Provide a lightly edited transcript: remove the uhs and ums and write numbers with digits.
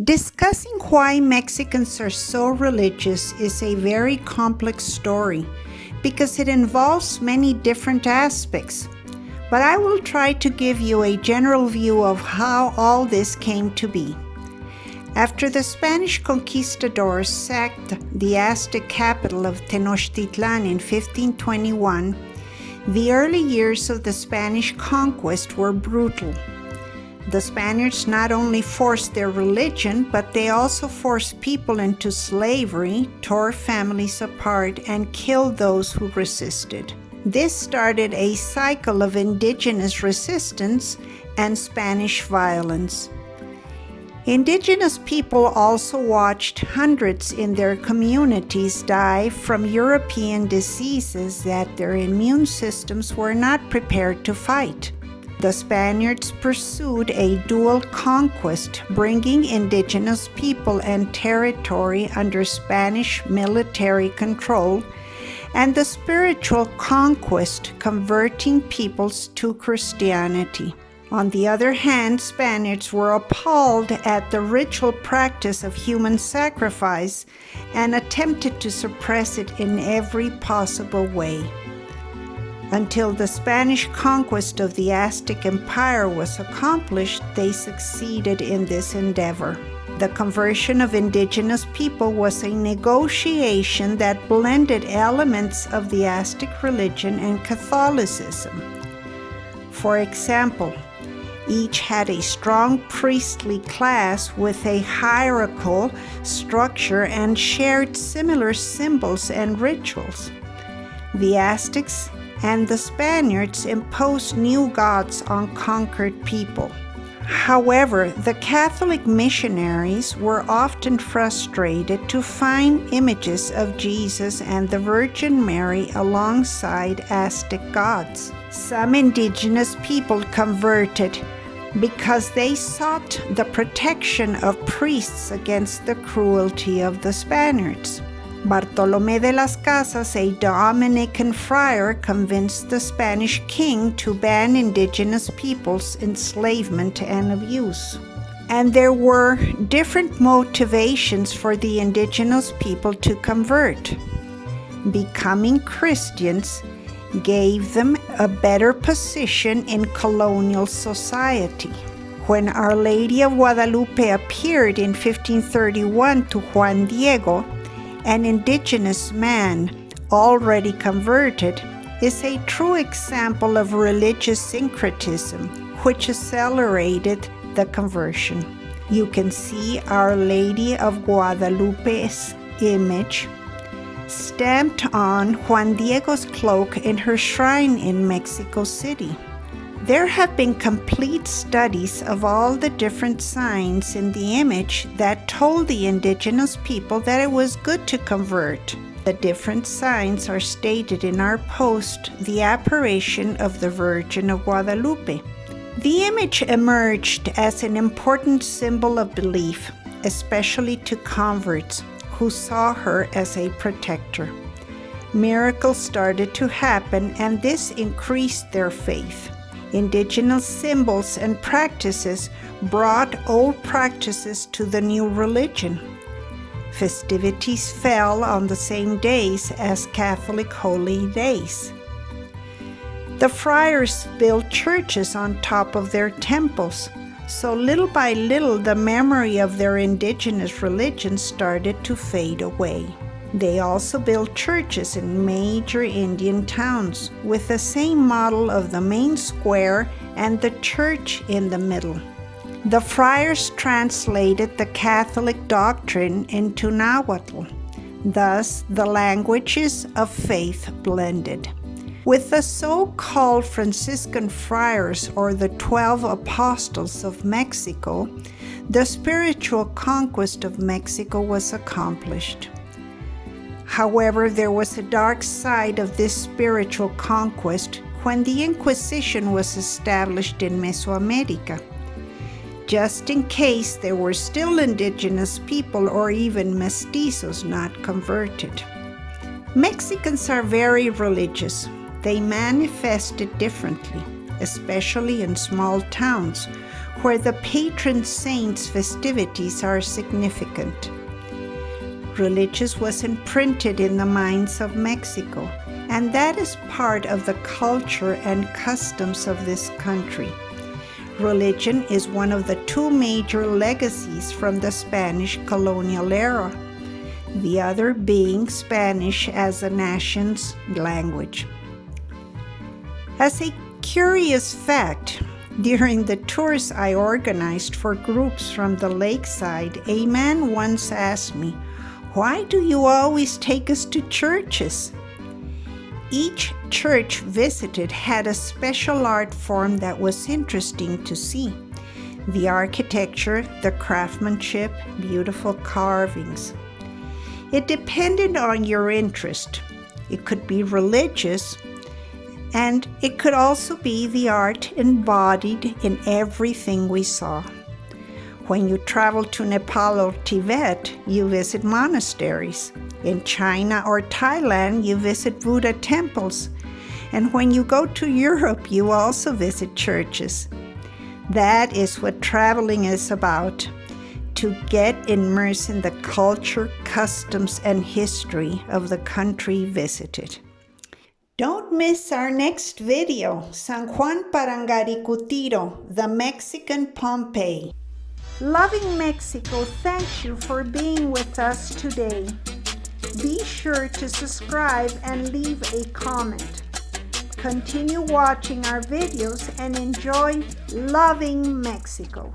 Discussing why Mexicans are so religious is a very complex story because it involves many different aspects. But I will try to give you a general view of how all this came to be. After the Spanish conquistadors sacked the Aztec capital of Tenochtitlan in 1521, the early years of the Spanish conquest were brutal. The Spaniards not only forced their religion, but they also forced people into slavery, tore families apart, and killed those who resisted. This started a cycle of indigenous resistance and Spanish violence. Indigenous people also watched hundreds in their communities die from European diseases that their immune systems were not prepared to fight. The Spaniards pursued a dual conquest, bringing indigenous people and territory under Spanish military control, and the spiritual conquest, converting peoples to Christianity. On the other hand, Spaniards were appalled at the ritual practice of human sacrifice and attempted to suppress it in every possible way. Until the Spanish conquest of the Aztec Empire was accomplished, they succeeded in this endeavor. The conversion of indigenous people was a negotiation that blended elements of the Aztec religion and Catholicism. For example, each had a strong priestly class with a hierarchical structure and shared similar symbols and rituals. The Aztecs and the Spaniards imposed new gods on conquered people. However, the Catholic missionaries were often frustrated to find images of Jesus and the Virgin Mary alongside Aztec gods. Some indigenous people converted because they sought the protection of priests against the cruelty of the Spaniards. Bartolome De Las Casas, a Dominican friar, convinced the Spanish king to ban indigenous people's enslavement and abuse. And there were different motivations for the indigenous people to convert. Becoming Christians gave them a better position in colonial society. When Our Lady of Guadalupe appeared in 1531 to Juan Diego, an indigenous man already converted, is a true example of religious syncretism, which accelerated the conversion. You can see Our Lady of Guadalupe's image stamped on Juan Diego's cloak in her shrine in Mexico City. There have been complete studies of all the different signs in the image that told the indigenous people that it was good to convert. The different signs are stated in our post, The Apparition of the Virgin of Guadalupe. The image emerged as an important symbol of belief, especially to converts who saw her as a protector. Miracles started to happen, and this increased their faith. Indigenous symbols and practices brought old practices to the new religion. Festivities fell on the same days as Catholic holy days. The friars built churches on top of their temples, so little by little the memory of their indigenous religion started to fade away. They also built churches in major Indian towns with the same model of the main square and the church in the middle. The friars translated the Catholic doctrine into Nahuatl. Thus, the languages of faith blended. With the so-called Franciscan friars, or the 12 Apostles of Mexico, the spiritual conquest of Mexico was accomplished. However, there was a dark side of this spiritual conquest when the Inquisition was established in Mesoamerica. Just in case there were still indigenous people or even mestizos not converted. Mexicans are very religious. They manifest it differently, especially in small towns, where the patron saint's festivities are significant. Religious was imprinted in the minds of Mexico, and that is part of the culture and customs of this country. Religion is one of the two major legacies from the Spanish colonial era, the other being Spanish as a nation's language. As a curious fact, during the tours I organized for groups from the lakeside, a man once asked me, "Why do you always take us to churches?" Each church visited had a special art form that was interesting to see. The architecture, the craftsmanship, beautiful carvings. It depended on your interest. It could be religious, and it could also be the art embodied in everything we saw. When you travel to Nepal or Tibet, you visit monasteries. In China or Thailand, you visit Buddha temples. And when you go to Europe, you also visit churches. That is what traveling is about, to get immersed in the culture, customs, and history of the country visited. Don't miss our next video, San Juan Parangaricutiro, the Mexican Pompeii. Loving Mexico thanks you for being with us today. Be sure to subscribe and leave a comment. Continue watching our videos and enjoy loving Mexico.